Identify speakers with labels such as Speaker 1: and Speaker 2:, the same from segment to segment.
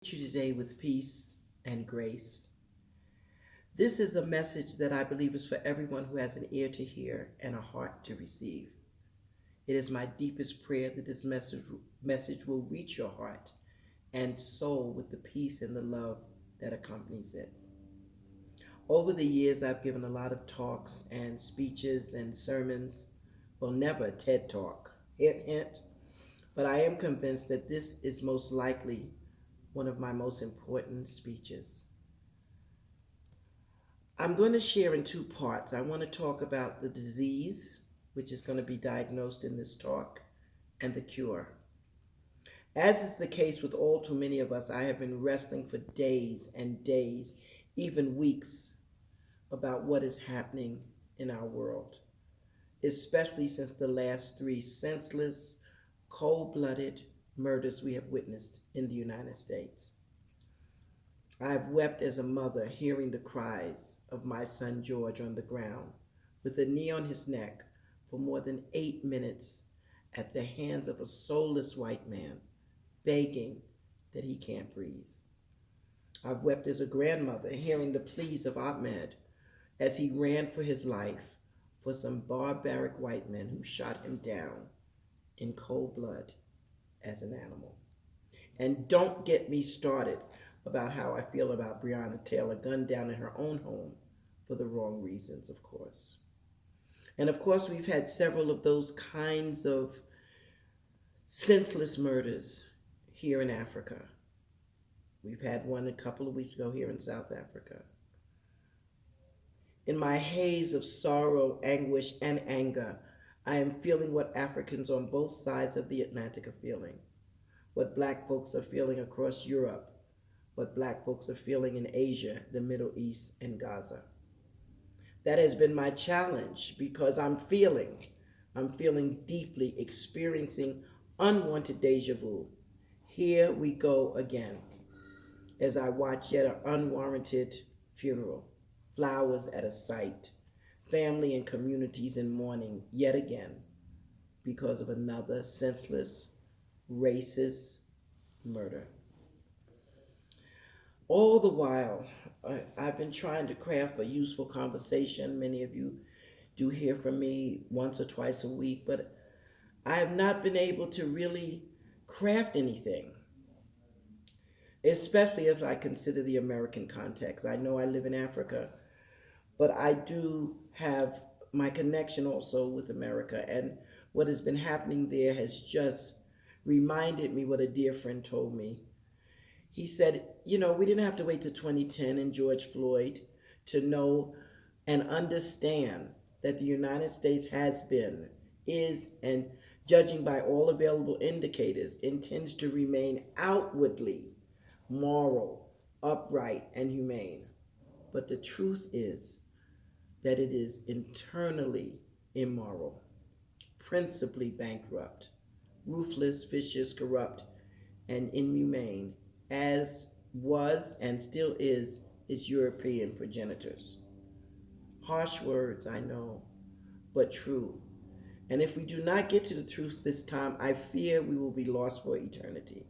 Speaker 1: You today with peace and grace. This is a message that I believe is for everyone who has an ear to hear and a heart to receive. It is my deepest prayer that this message will reach your heart and soul with the peace and the love that accompanies it. Over the years, I've given a lot of talks and speeches and sermons. Well, never a TED talk, hint, hint. But I am convinced that this is most likely one of my most important speeches. I'm going to share in two parts. I want to talk about the disease, which is going to be diagnosed in this talk, and the cure. As is the case with all too many of us, I have been wrestling for days and days, even weeks, about what is happening in our world, especially since the last three senseless, cold-blooded murders we have witnessed in the United States. I have wept as a mother hearing the cries of my son George on the ground with a knee on his neck for more than 8 minutes at the hands of a soulless white man begging that he can't breathe. I've wept as a grandmother hearing the pleas of Ahmed as he ran for his life for some barbaric white men who shot him down in cold blood as an animal. And don't get me started about how I feel about Breonna Taylor gunned down in her own home for the wrong reasons, of course. And of course, we've had several of those kinds of senseless murders here in Africa. We've had one a couple of weeks ago here in South Africa. In my haze of sorrow, anguish, and anger, I am feeling what Africans on both sides of the Atlantic are feeling, what Black folks are feeling across Europe, what Black folks are feeling in Asia, the Middle East, and Gaza. That has been my challenge because I'm feeling deeply, experiencing unwanted deja vu. Here we go again as I watch yet an unwarranted funeral, flowers at a site, family and communities in mourning yet again because of another senseless, racist murder. All the while, I've been trying to craft a useful conversation. Many of you do hear from me once or twice a week, but I have not been able to really craft anything, especially if I consider the American context. I know I live in Africa, but I do have my connection also with America, and what has been happening there has just reminded me what a dear friend told me. He said, we didn't have to wait to 2010 and George Floyd to know and understand that the United States has been, is, and judging by all available indicators, intends to remain outwardly moral, upright, and humane. But the truth is that it is internally immoral, principally bankrupt, ruthless, vicious, corrupt, and inhumane, as was and still is its European progenitors. Harsh words, I know, but true. And if we do not get to the truth this time, I fear we will be lost for eternity.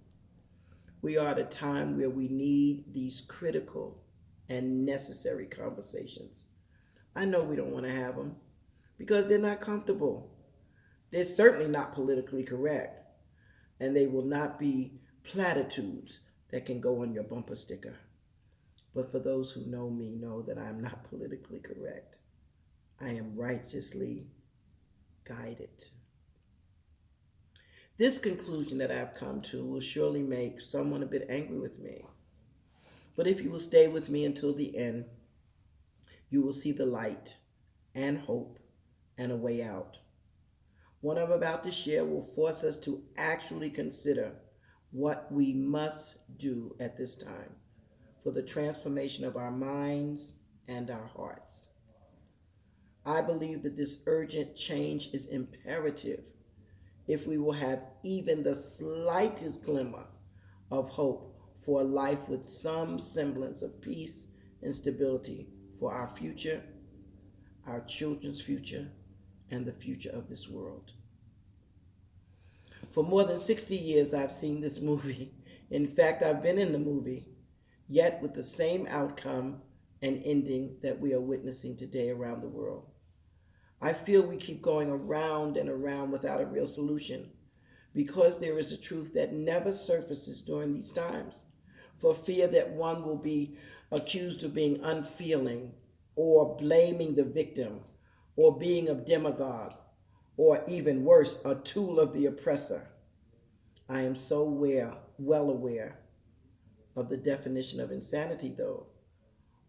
Speaker 1: We are at a time where we need these critical and necessary conversations. I know we don't want to have them because they're not comfortable. They're certainly not politically correct, and they will not be platitudes that can go on your bumper sticker. But for those who know me, know that I am not politically correct. I am righteously guided. This conclusion that I've come to will surely make someone a bit angry with me. But if you will stay with me until the end, you will see the light and hope and a way out. What I'm about to share will force us to actually consider what we must do at this time for the transformation of our minds and our hearts. I believe that this urgent change is imperative if we will have even the slightest glimmer of hope for a life with some semblance of peace and stability for our future, our children's future, and the future of this world. For more than 60 years, I've seen this movie In fact, I've been in the movie, yet with the same outcome and ending that we are witnessing today around the world. I feel we keep going around and around without a real solution because there is a truth that never surfaces during these times, for fear that one will be accused of being unfeeling or blaming the victim or being a demagogue or even worse, a tool of the oppressor. I am so well aware of the definition of insanity, though,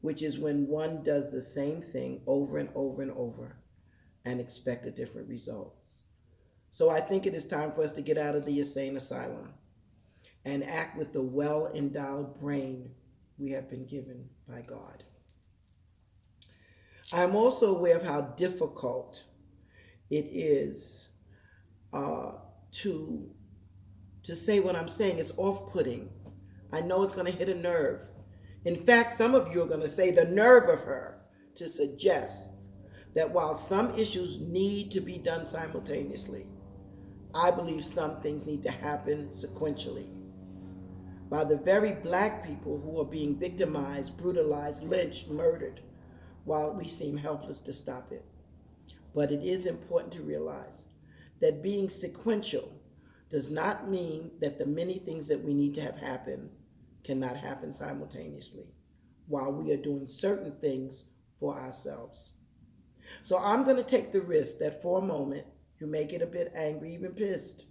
Speaker 1: which is when one does the same thing over and over and over and expect a different result. So I think it is time for us to get out of the insane asylum and act with the well-endowed brain we have been given by God. I am also aware of how difficult it is to say what I'm saying. It's off-putting. I know it's going to hit a nerve. In fact, some of you are going to say the nerve of her to suggest that while some issues need to be done simultaneously, I believe some things need to happen sequentially by the very black people who are being victimized, brutalized, lynched, murdered, while we seem helpless to stop it. But it is important to realize that being sequential does not mean that the many things that we need to have happen cannot happen simultaneously while we are doing certain things for ourselves. So I'm going to take the risk that for a moment you may get a bit angry, even pissed,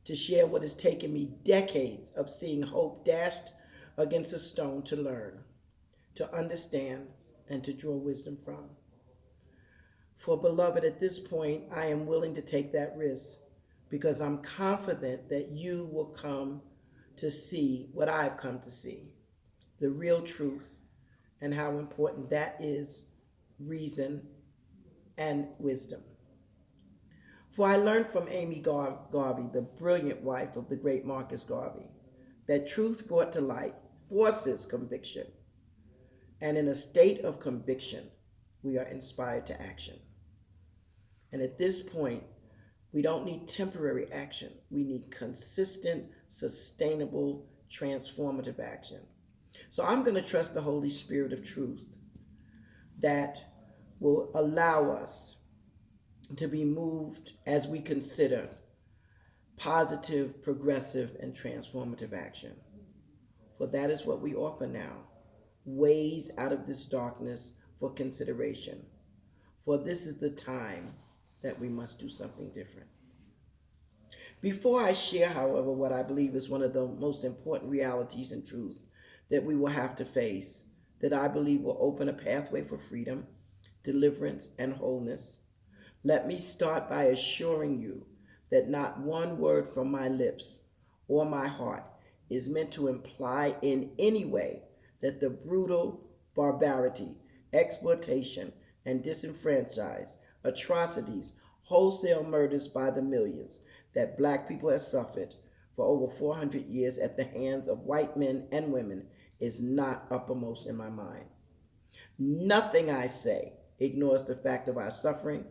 Speaker 1: to share what has taken me decades of seeing hope dashed against a stone to learn, to understand, and to draw wisdom from. For beloved, at this point, I am willing to take that risk because I'm confident that you will come to see what I've come to see, the real truth, and how important that is, reason and wisdom. For I learned from Amy Garvey, the brilliant wife of the great Marcus Garvey, that truth brought to light forces conviction. And in a state of conviction, we are inspired to action. And at this point, we don't need temporary action. We need consistent, sustainable, transformative action. So I'm going to trust the Holy Spirit of truth that will allow us to be moved as we consider positive, progressive, and transformative action. For that is what we offer now, ways out of this darkness for consideration. For this is the time that we must do something different. Before I share, however, what I believe is one of the most important realities and truths that we will have to face, that I believe will open a pathway for freedom, deliverance, and wholeness, let me start by assuring you that not one word from my lips or my heart is meant to imply in any way that the brutal barbarity, exploitation, and disenfranchised atrocities, wholesale murders by the millions that black people have suffered for over 400 years at the hands of white men and women is not uppermost in my mind. Nothing I say ignores the fact of our suffering,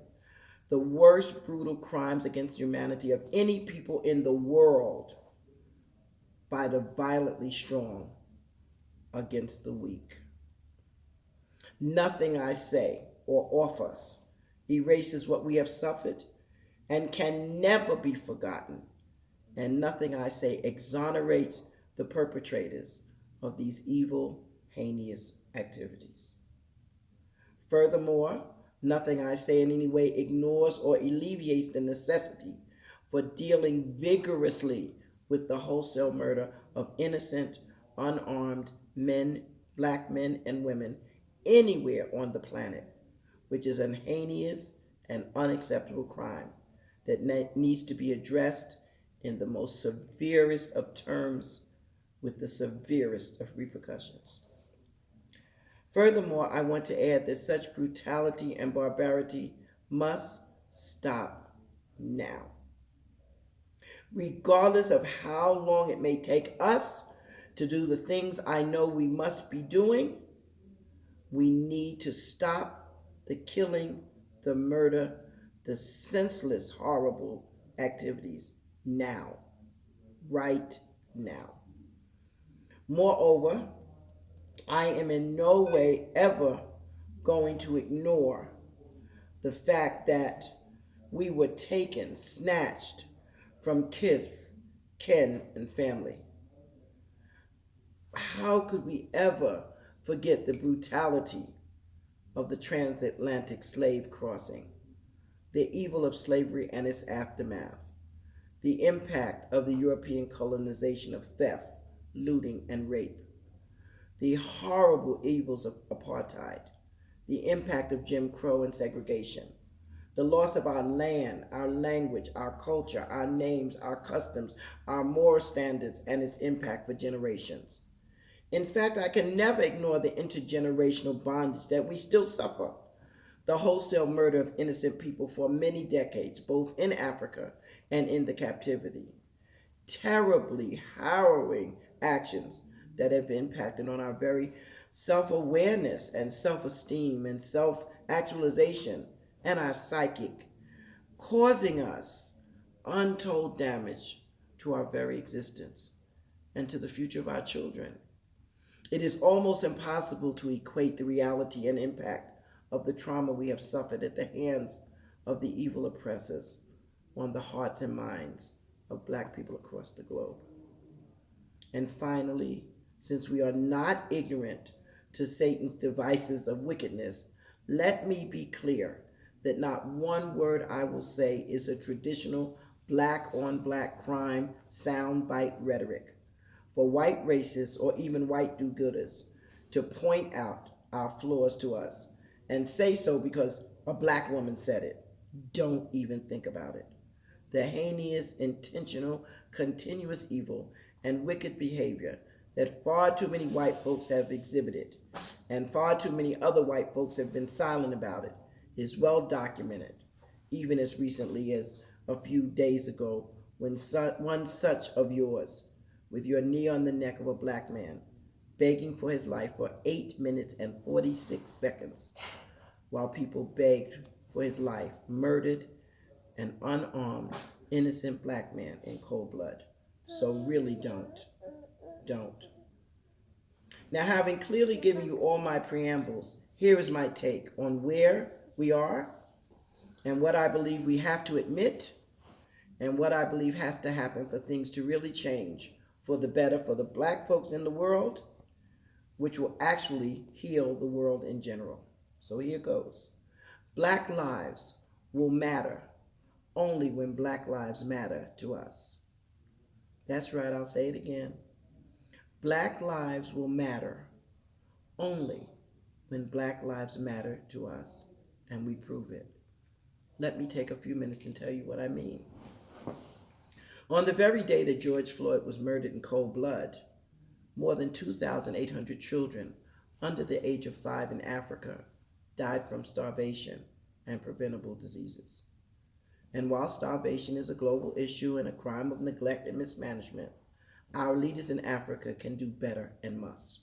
Speaker 1: the worst brutal crimes against humanity of any people in the world by the violently strong against the weak. Nothing I say or offer erases what we have suffered and can never be forgotten, and nothing I say exonerates the perpetrators of these evil, heinous activities. Furthermore, nothing I say in any way ignores or alleviates the necessity for dealing vigorously with the wholesale murder of innocent, unarmed men, black men, and women anywhere on the planet, which is an heinous and unacceptable crime that needs to be addressed in the most severest of terms with the severest of repercussions. Furthermore, I want to add that such brutality and barbarity must stop now. Regardless of how long it may take us to do the things I know we must be doing, we need to stop the killing, the murder, the senseless, horrible activities now, right now. Moreover, I am in no way ever going to ignore the fact that we were taken, snatched from kith, kin, and family. How could we ever forget the brutality of the transatlantic slave crossing, the evil of slavery and its aftermath, the impact of the European colonization of theft, looting, and rape, the horrible evils of apartheid, the impact of Jim Crow and segregation, the loss of our land, our language, our culture, our names, our customs, our moral standards, and its impact for generations. In fact, I can never ignore the intergenerational bondage that we still suffer, the wholesale murder of innocent people for many decades, both in Africa and in the captivity. Terribly harrowing actions that have impacted on our very self awareness and self esteem and self actualization and our psychic, causing us untold damage to our very existence and to the future of our children. It is almost impossible to equate the reality and impact of the trauma we have suffered at the hands of the evil oppressors on the hearts and minds of Black people across the globe. And finally, since we are not ignorant to Satan's devices of wickedness, let me be clear that not one word I will say is a traditional black on black crime soundbite rhetoric for white racists or even white do-gooders to point out our flaws to us and say so because a Black woman said it. Don't even think about it. The heinous, intentional, continuous evil and wicked behavior that far too many white folks have exhibited and far too many other white folks have been silent about it is well documented, even as recently as a few days ago when one such of yours, with your knee on the neck of a Black man, begging for his life for 8 minutes and 46 seconds, while people begged for his life, murdered an unarmed, innocent Black man in cold blood. So really don't. Now, having clearly given you all my preambles, here is my take on where we are and what I believe we have to admit and what I believe has to happen for things to really change for the better for the Black folks in the world, which will actually heal the world in general. So here goes. Black lives will matter only when Black lives matter to us. That's right, I'll say it again. Black lives will matter only when Black lives matter to us, and we prove it. Let me take a few minutes and tell you what I mean. On the very day that George Floyd was murdered in cold blood, more than 2,800 children under the age of 5 in Africa died from starvation and preventable diseases. And while starvation is a global issue and a crime of neglect and mismanagement, our leaders in Africa can do better and must.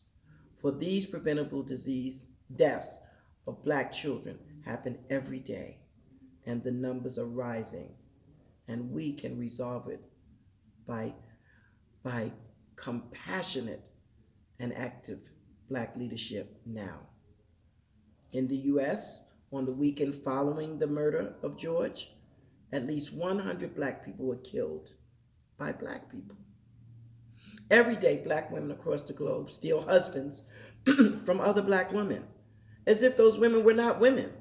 Speaker 1: For these preventable disease deaths of Black children happen every day, and the numbers are rising, and we can resolve it by compassionate and active Black leadership now. In the U.S., on the weekend following the murder of George, at least 100 Black people were killed by Black people. Every day, Black women across the globe steal husbands from other Black women, as if those women were not women,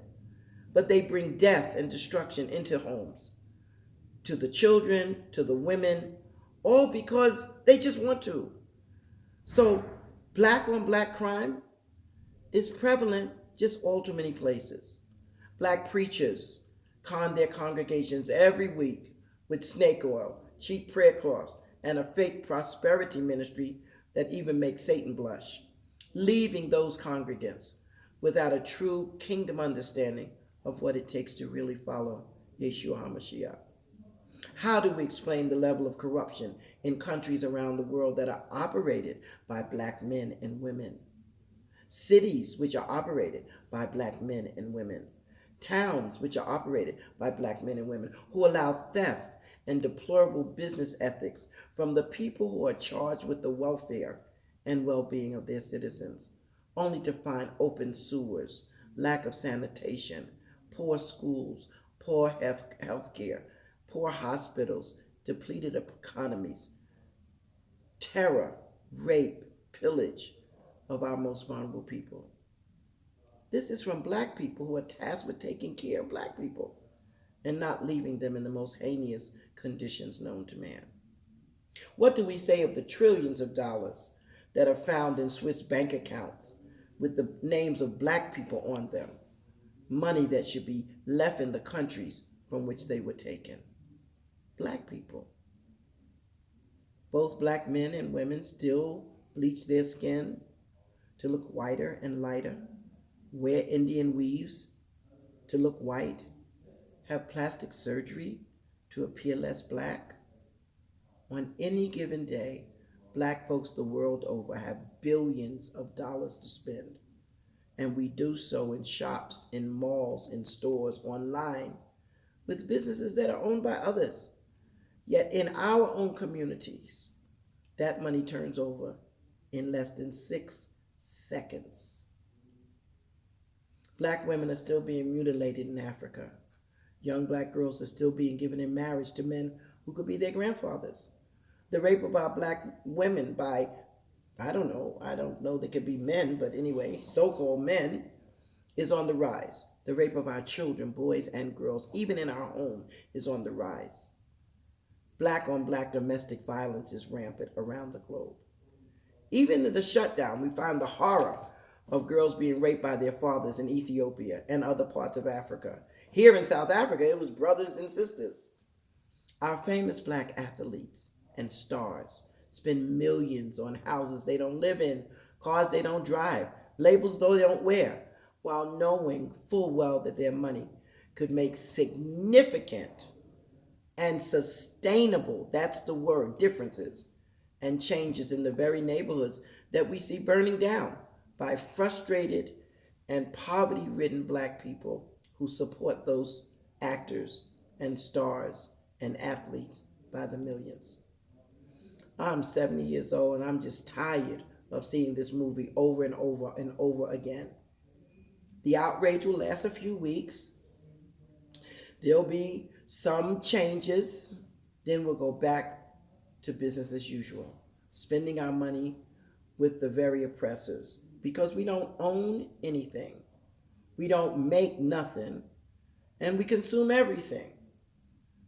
Speaker 1: but they bring death and destruction into homes, to the children, to the women, all because they just want to. So Black on Black crime is prevalent just all too many places. Black preachers con their congregations every week with snake oil, cheap prayer cloths, and a fake prosperity ministry that even makes Satan blush, leaving those congregants without a true kingdom understanding of what it takes to really follow Yeshua HaMashiach. How do we explain the level of corruption in countries around the world that are operated by Black men and women? Cities which are operated by Black men and women. Towns which are operated by Black men and women who allow theft and deplorable business ethics from the people who are charged with the welfare and well-being of their citizens, only to find open sewers, lack of sanitation, poor schools, poor health care, poor hospitals, depleted economies, terror, rape, pillage of our most vulnerable people. This is from black people who are tasked with taking care of black people and not leaving them in the most heinous conditions known to man. What do we say of the trillions of dollars that are found in Swiss bank accounts with the names of black people on them? Money that should be left in the countries from which they were taken. Black people. Both black men and women still bleach their skin to look whiter and lighter, wear Indian weaves to look white, have plastic surgery to appear less black. On any given day, black folks the world over have billions of dollars to spend, and we do so in shops, in malls, in stores, online, with businesses that are owned by others. Yet in our own communities, that money turns over in less than 6 seconds. Black women are still being mutilated in Africa. Young black girls are still being given in marriage to men who could be their grandfathers. The rape of our black women by, I don't know, they could be men, but anyway, so-called men, is on the rise. The rape of our children, boys and girls, even in our home, is on the rise. Black on black domestic violence is rampant around the globe. Even in the shutdown, we find the horror of girls being raped by their fathers in Ethiopia and other parts of Africa. Here in South Africa, it was brothers and sisters. Our famous black athletes and stars spend millions on houses they don't live in, cars they don't drive, labels they don't wear, while knowing full well that their money could make significant and sustainable, that's the word, differences and changes in the very neighborhoods that we see burning down by frustrated and poverty-ridden black people who support those actors and stars and athletes by the millions. I'm 70 years old and I'm just tired of seeing this movie over and over and over again. The outrage will last a few weeks. There'll be some changes. Then we'll go back to business as usual, spending our money with the very oppressors because we don't own anything. We don't make nothing and we consume everything.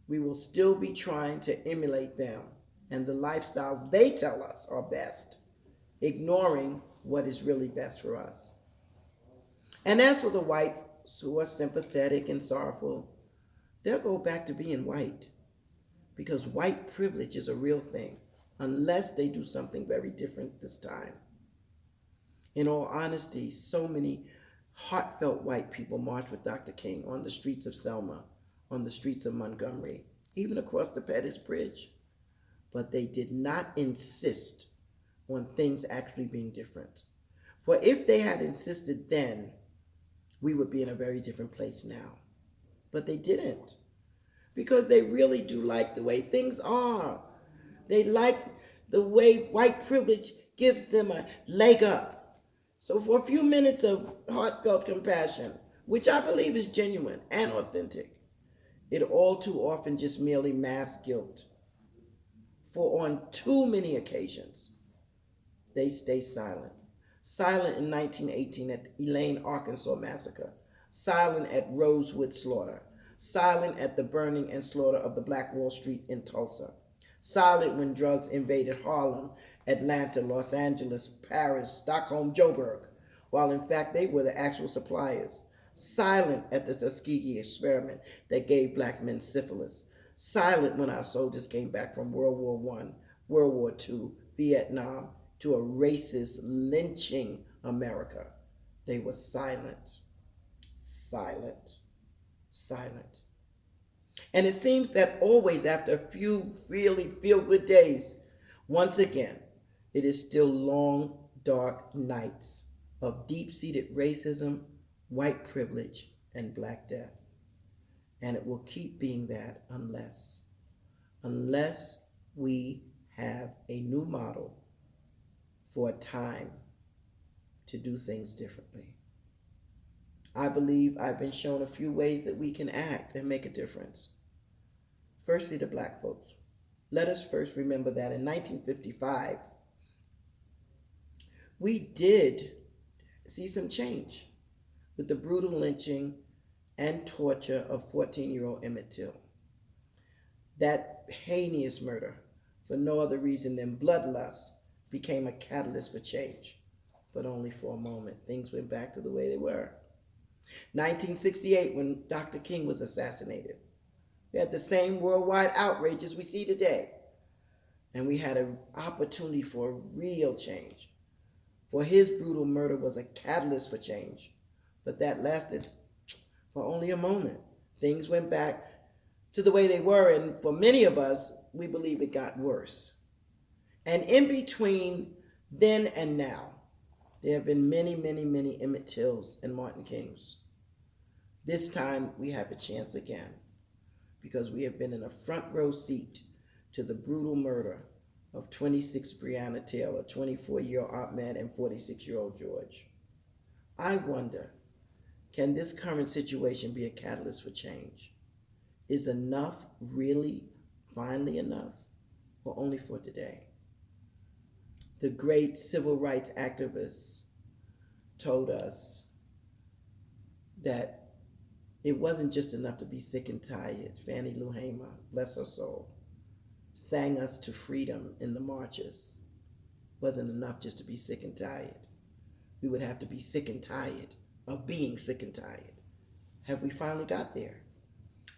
Speaker 1: We will still be trying to emulate them and the lifestyles they tell us are best, ignoring what is really best for us. And as for the whites who are sympathetic and sorrowful, they'll go back to being white because white privilege is a real thing unless they do something very different this time. In all honesty, so many heartfelt white people marched with Dr. King on the streets of Selma, on the streets of Montgomery, even across the Pettus Bridge. But they did not insist on things actually being different. For if they had insisted then, we would be in a very different place now. But they didn't, because they really do like the way things are. They like the way white privilege gives them a leg up. So for a few minutes of heartfelt compassion, which I believe is genuine and authentic, it all too often just merely masks guilt. For on too many occasions, they stay silent. Silent in 1918 at the Elaine, Arkansas massacre. Silent at Rosewood slaughter. Silent at the burning and slaughter of the Black Wall Street in Tulsa. Silent when drugs invaded Harlem, Atlanta, Los Angeles, Paris, Stockholm, Joburg, while in fact they were the actual suppliers. Silent at the Tuskegee experiment that gave black men syphilis. Silent when our soldiers came back from World War I, World War II, Vietnam, to a racist lynching America. They were silent, silent, silent. And it seems that always after a few really feel-good days, once again, it is still long, dark nights of deep-seated racism, white privilege, and black death. And it will keep being that unless we have a new model for a time to do things differently. I believe I've been shown a few ways that we can act and make a difference. Firstly, the black folks. Let us first remember that in 1955, we did see some change with the brutal lynching and torture of 14-year-old Emmett Till. That heinous murder, for no other reason than bloodlust, became a catalyst for change. But only for a moment. Things went back to the way they were. 1968, when Dr. King was assassinated, we had the same worldwide outrage as we see today. And we had an opportunity for real change. For his brutal murder was a catalyst for change. But that lasted for only a moment. Things went back to the way they were, and for many of us, we believe it got worse. And in between then and now, there have been many, many, many Emmett Tills and Martin Kings. This time we have a chance again, because we have been in a front row seat to the brutal murder of 26 Breonna Taylor, 24-year-old Ahmed, and 46-year-old George. I wonder, can this current situation be a catalyst for change? Is enough really finally enough, or only for today? The great civil rights activists told us that it wasn't just enough to be sick and tired. Fannie Lou Hamer, bless her soul, sang us to freedom in the marches. It wasn't enough just to be sick and tired. We would have to be sick and tired of being sick and tired. Have we finally got there?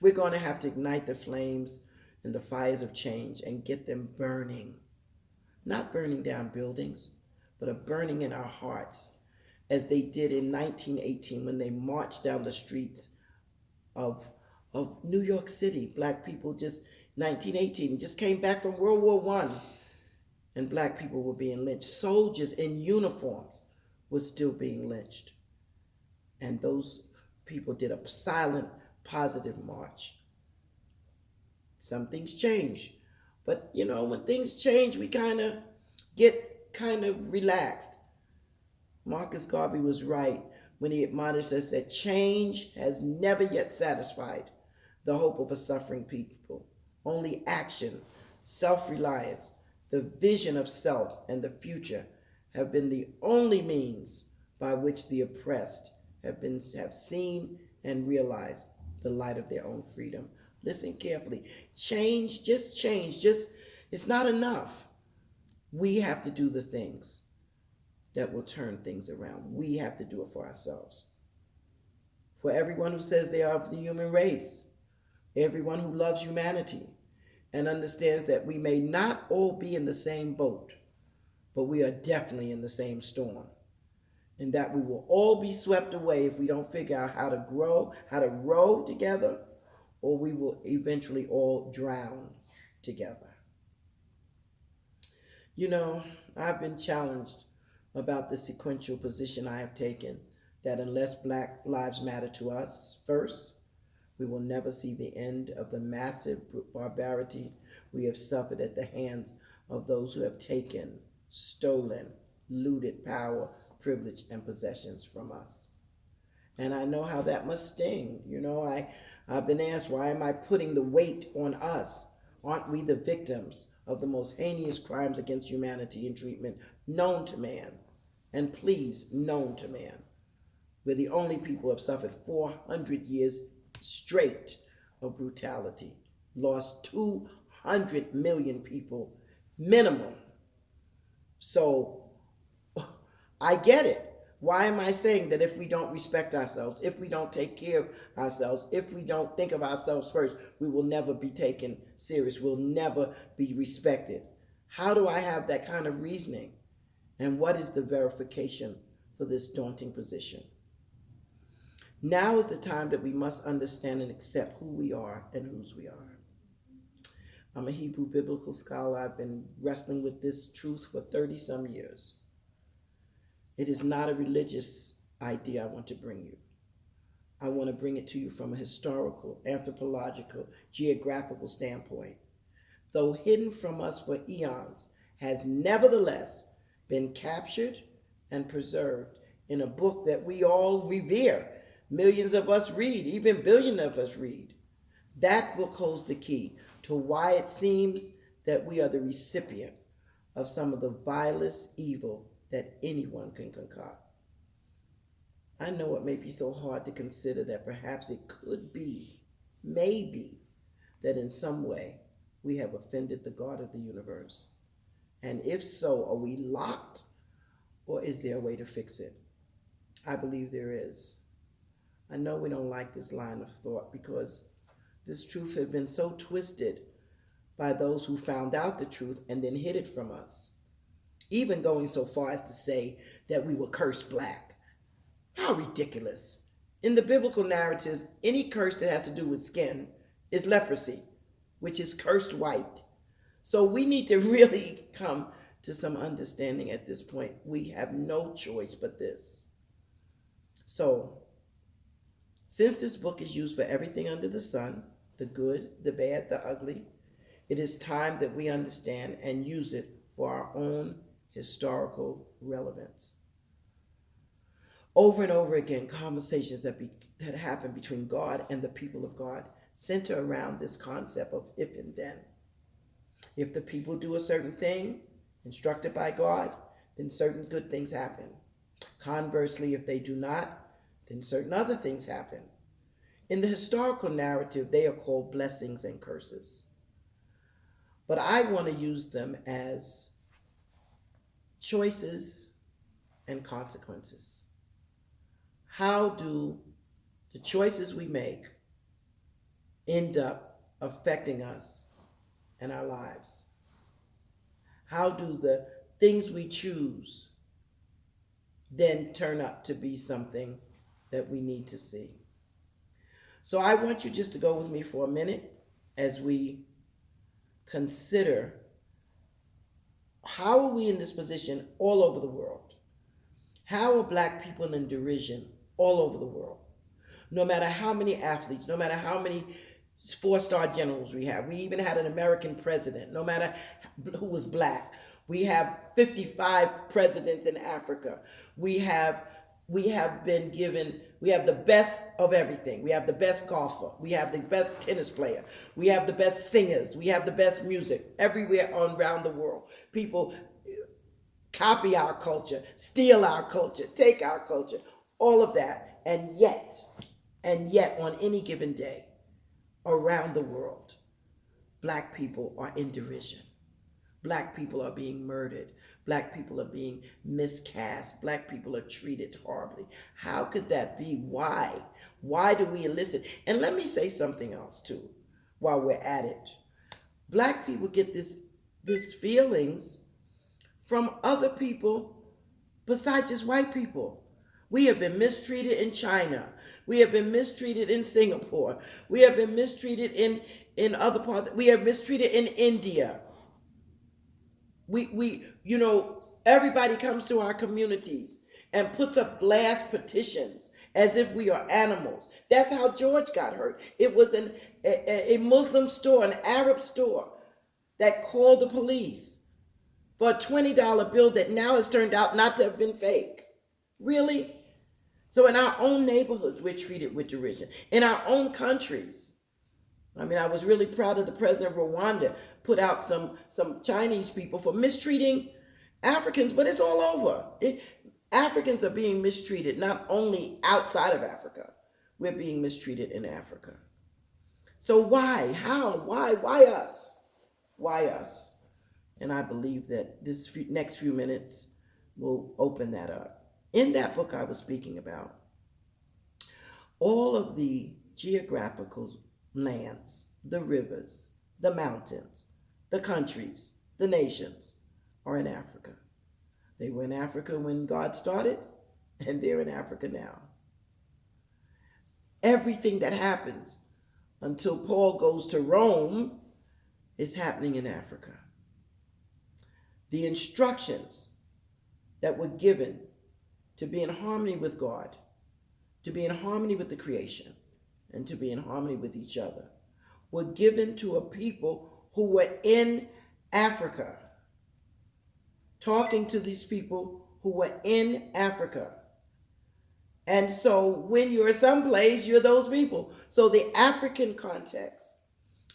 Speaker 1: We're going to have to ignite the flames and the fires of change and get them burning. Not burning down buildings, but a burning in our hearts, as they did in 1918 when they marched down the streets of New York City. Black people just, 1918, just came back from World War I, and black people were being lynched. Soldiers in uniforms were still being lynched. And those people did a silent, positive march. Some things change. But, when things change, we kind of get relaxed. Marcus Garvey was right when he admonished us that change has never yet satisfied the hope of a suffering people. Only action, self-reliance, the vision of self and the future have been the only means by which the oppressed have seen and realized the light of their own freedom. Listen carefully. Change, it's not enough. We have to do the things that will turn things around. We have to do it for ourselves. For everyone who says they are of the human race, everyone who loves humanity and understands that we may not all be in the same boat, but we are definitely in the same storm. And that we will all be swept away if we don't figure out how to grow, how to row together, or we will eventually all drown together. I've been challenged about the sequential position I have taken, that unless Black lives matter to us first, we will never see the end of the massive barbarity we have suffered at the hands of those who have taken, stolen, looted power, privilege, and possessions from us. And I know how that must sting. I've been asked, why am I putting the weight on us? Aren't we the victims of the most heinous crimes against humanity and treatment known to man? And please, known to man. We're the only people who have suffered 400 years straight of brutality, lost 200 million people minimum. So I get it. Why am I saying that if we don't respect ourselves, if we don't take care of ourselves, if we don't think of ourselves first, we will never be taken serious, we'll never be respected? How do I have that kind of reasoning? And what is the verification for this daunting position? Now is the time that we must understand and accept who we are and whose we are. I'm a Hebrew biblical scholar. I've been wrestling with this truth for 30 some years. It is not a religious idea I want to bring you. I want to bring it to you from a historical, anthropological, geographical standpoint. Though hidden from us for eons, has nevertheless been captured and preserved in a book that we all revere. Millions of us read, even billions of us read. That book holds the key to why it seems that we are the recipient of some of the vilest evil that anyone can concoct. I know it may be so hard to consider that perhaps it could be, maybe, that in some way we have offended the God of the universe. And if so, are we locked, or is there a way to fix it? I believe there is. I know we don't like this line of thought because this truth has been so twisted by those who found out the truth and then hid it from us, even going so far as to say that we were cursed black. How ridiculous. In the biblical narratives, any curse that has to do with skin is leprosy, which is cursed white. So we need to really come to some understanding at this point. We have no choice but this. So, since this book is used for everything under the sun, the good, the bad, the ugly, it is time that we understand and use it for our own historical relevance. Over and over again, conversations that happen between God and the people of God center around this concept of if and then. If the people do a certain thing, instructed by God, then certain good things happen. Conversely, if they do not, then certain other things happen. In the historical narrative, they are called blessings and curses. But I want to use them as choices and consequences. How do the choices we make end up affecting us and our lives? How do the things we choose then turn up to be something that we need to see? So I want you just to go with me for a minute as we consider how are we in this position all over the world? How are black people in derision all over the world? No matter how many athletes, no matter how many four-star generals we have. We even had an American president, no matter who was black. We have 55 presidents in Africa. We have been given, we have the best of everything. We have the best golfer. We have the best tennis player. We have the best singers. We have the best music everywhere around the world. People copy our culture, steal our culture, take our culture, all of that. And yet on any given day around the world, black people are in derision. Black people are being murdered. Black people are being miscast. Black people are treated horribly. How could that be? Why? Why do we elicit? And let me say something else too, while we're at it. Black people get these feelings from other people besides just white people. We have been mistreated in China. We have been mistreated in Singapore. We have been mistreated in other parts. We are mistreated in India. Everybody comes to our communities and puts up glass petitions as if we are animals. That's how George got hurt. It was a Muslim store, an Arab store, that called the police for a $20 bill that now has turned out not to have been fake. Really? So in our own neighborhoods, we're treated with derision. In our own countries. I was really proud of the president of Rwanda put out some Chinese people for mistreating Africans, but it's all over. Africans are being mistreated not only outside of Africa, we're being mistreated in Africa. So why? How? Why us? Why us? And I believe that this next few minutes will open that up. In that book I was speaking about, all of the geographical lands, the rivers, the mountains, the countries, the nations are in Africa. They were in Africa when God started, and they're in Africa now. Everything that happens until Paul goes to Rome is happening in Africa. The instructions that were given to be in harmony with God, to be in harmony with the creation, and to be in harmony with each other were given to a people who were in Africa talking to these people who were in Africa. And so when you're someplace, you're those people. So the African context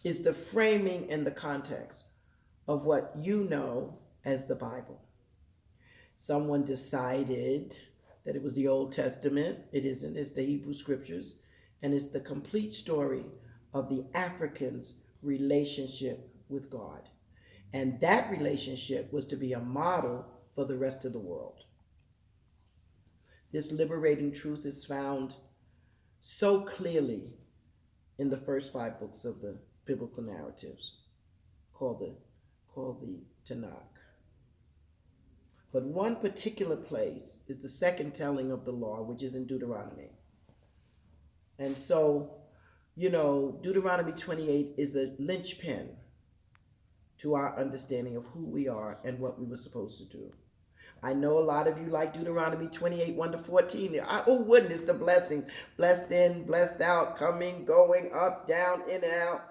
Speaker 1: is the framing and the context of what you know as the Bible. Someone decided that it was the Old Testament. It isn't. It's the Hebrew Scriptures. And it's the complete story of the Africans' relationship with God. And that relationship was to be a model for the rest of the world. This liberating truth is found so clearly in the first 5 books of the biblical narratives called the Tanakh. But one particular place is the second telling of the law, which is in Deuteronomy. And so, Deuteronomy 28 is a linchpin to our understanding of who we are and what we were supposed to do. I know a lot of you like Deuteronomy 28, 1-14. Oh, wouldn't it's the blessings. Blessed in, blessed out, coming, going, up, down, in and out.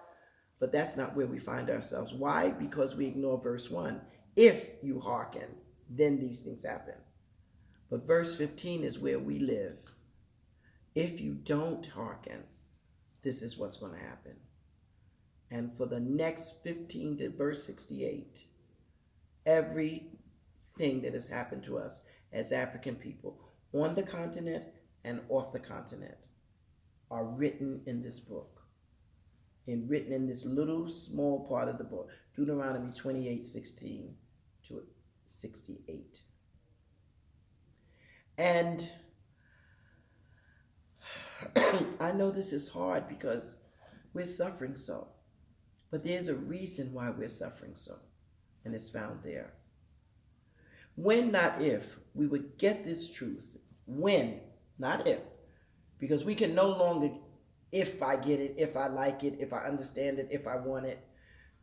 Speaker 1: But that's not where we find ourselves. Why? Because we ignore verse 1. If you hearken, then these things happen. But verse 15 is where we live. If you don't hearken, this is what's going to happen. And for the next 15 to verse 68, everything that has happened to us as African people on the continent and off the continent are written in this book, and written in this little small part of the book, Deuteronomy 28:16 to 68. And I know this is hard because we're suffering so, but there's a reason why we're suffering so, and it's found there. When, not if, we would get this truth, when, not if, because we can no longer, if I get it, if I like it, if I understand it, if I want it.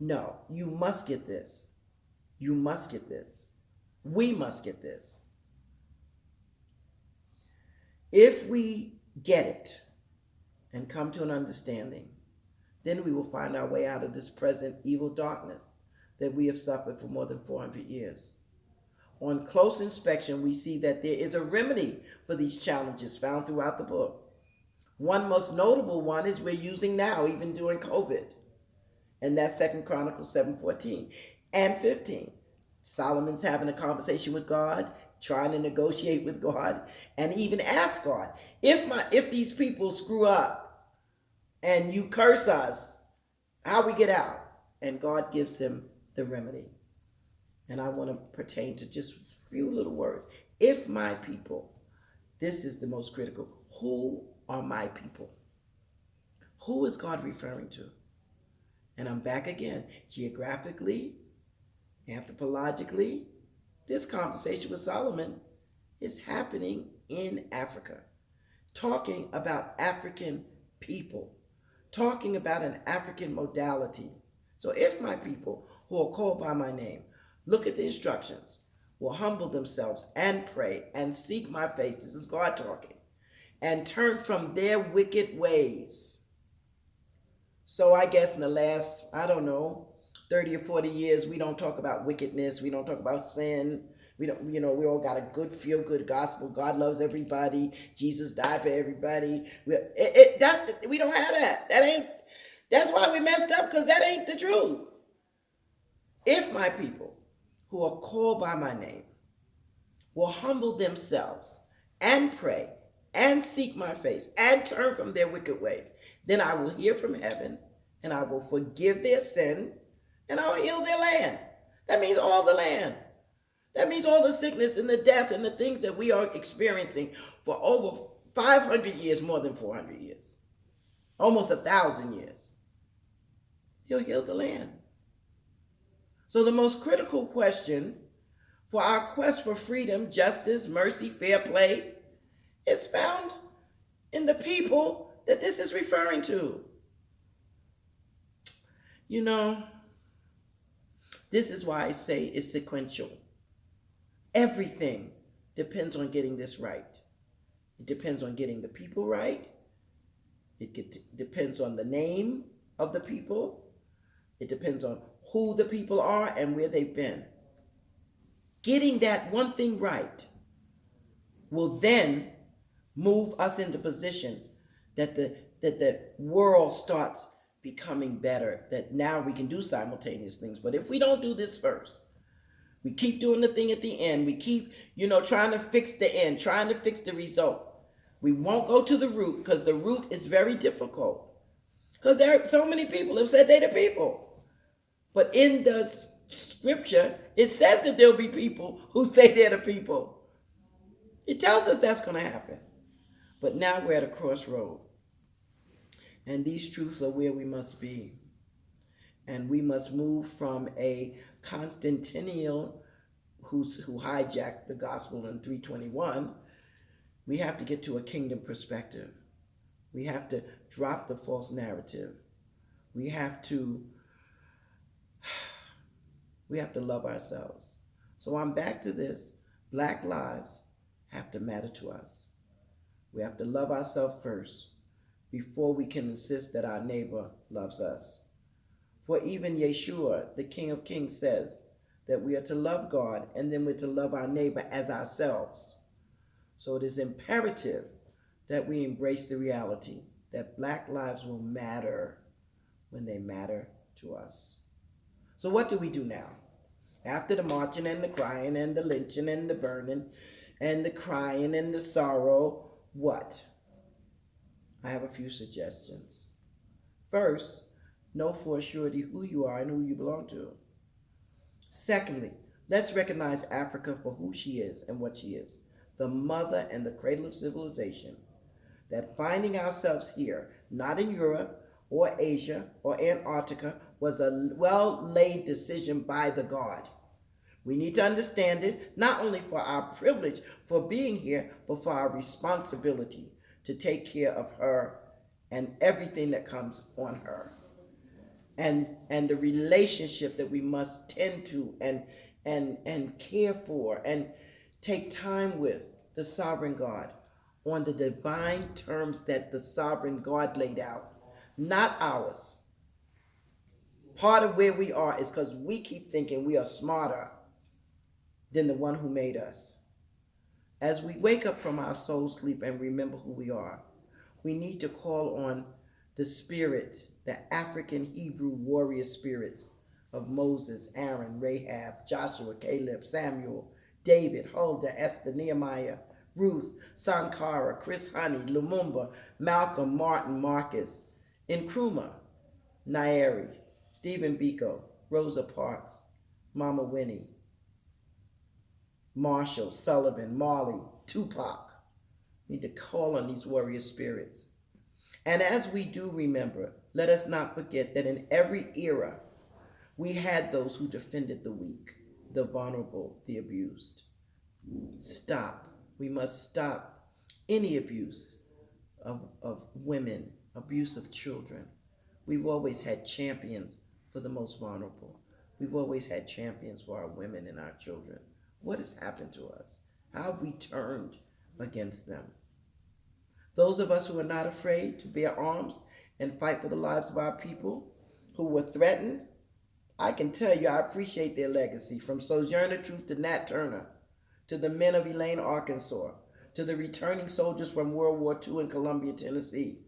Speaker 1: No, you must get this. You must get this. We must get this. If we get it and come to an understanding, then we will find our way out of this present evil darkness that we have suffered for more than 400 years. On close inspection, we see that there is a remedy for these challenges found throughout the book. One most notable one is we're using now, even during COVID. And that's 2 Chronicles 7:14 and 15. Solomon's having a conversation with God, trying to negotiate with God, and even ask God, if these people screw up and you curse us, how we get out? And God gives him the remedy. And I want to pertain to just a few little words. If my people, this is the most critical. Who are my people? Who is God referring to? And I'm back again. Geographically, anthropologically, this conversation with Solomon is happening in Africa. Talking about African people. Talking about an African modality. So if my people who are called by my name look at the instructions, will humble themselves and pray and seek my face, this is God talking, and turn from their wicked ways. So I guess in the last, 30 or 40 years, we don't talk about wickedness. We don't talk about sin. We don't, we all got a good, feel-good gospel. God loves everybody. Jesus died for everybody. We don't have that. That's why we messed up, because that ain't the truth. If my people who are called by my name will humble themselves and pray and seek my face and turn from their wicked ways, then I will hear from heaven and I will forgive their sin and I'll heal their land. That means all the land. That means all the sickness and the death and the things that we are experiencing for over 500 years, more than 400 years, almost 1,000 years. He'll heal the land. So the most critical question for our quest for freedom, justice, mercy, fair play is found in the people that this is referring to. This is why I say it's sequential. Everything depends on getting this right. It depends on getting the people right. It depends on the name of the people. It depends on who the people are and where they've been. Getting that one thing right will then move us into position that the world starts becoming better, that now we can do simultaneous things. But if we don't do this first, we keep doing the thing at the end, we keep trying to fix the end, trying to fix the result, we won't go to the root, because the root is very difficult, because there are so many people have said they're the people. But in the scripture it says that there'll be people who say they're the people. It tells us that's going to happen. But now we're at a crossroad. And these truths are where we must be. And we must move from a Constantinian who hijacked the gospel in 321. We have to get to a kingdom perspective. We have to drop the false narrative. We have to love ourselves. So I'm back to this. Black lives have to matter to us. We have to love ourselves first before we can insist that our neighbor loves us. For even Yeshua, the King of Kings, says that we are to love God and then we're to love our neighbor as ourselves. So it is imperative that we embrace the reality that Black lives will matter when they matter to us. So what do we do now? After the marching and the crying and the lynching and the burning and the crying and the sorrow, what? I have a few suggestions. First, know for a surety who you are and who you belong to. Secondly, let's recognize Africa for who she is and what she is, the mother and the cradle of civilization. That finding ourselves here, not in Europe or Asia or Antarctica, was a well-laid decision by the God. We need to understand it, not only for our privilege for being here, but for our responsibility to take care of her and everything that comes on her. And the relationship that we must tend to and care for and take time with the sovereign God on the divine terms that the sovereign God laid out, not ours. Part of where we are is because we keep thinking we are smarter than the one who made us. As we wake up from our soul sleep and remember who we are, we need to call on the spirit, the African Hebrew warrior spirits of Moses, Aaron, Rahab, Joshua, Caleb, Samuel, David, Huldah, Esther, Nehemiah, Ruth, Sankara, Chris Honey, Lumumba, Malcolm, Martin, Marcus, Nkrumah, Nyeri, Stephen Biko, Rosa Parks, Mama Winnie, Marshall, Sullivan, Marley, Tupac. We need to call on these warrior spirits. And as we do remember, let us not forget that in every era, we had those who defended the weak, the vulnerable, the abused. Stop. We must stop any abuse of women, abuse of children. We've always had champions for the most vulnerable. We've always had champions for our women and our children. What has happened to us? How have we turned against them? Those of us who are not afraid to bear arms and fight for the lives of our people who were threatened, I can tell you I appreciate their legacy, from Sojourner Truth to Nat Turner, to the men of Elaine, Arkansas, to the returning soldiers from World War II in Columbia, Tennessee,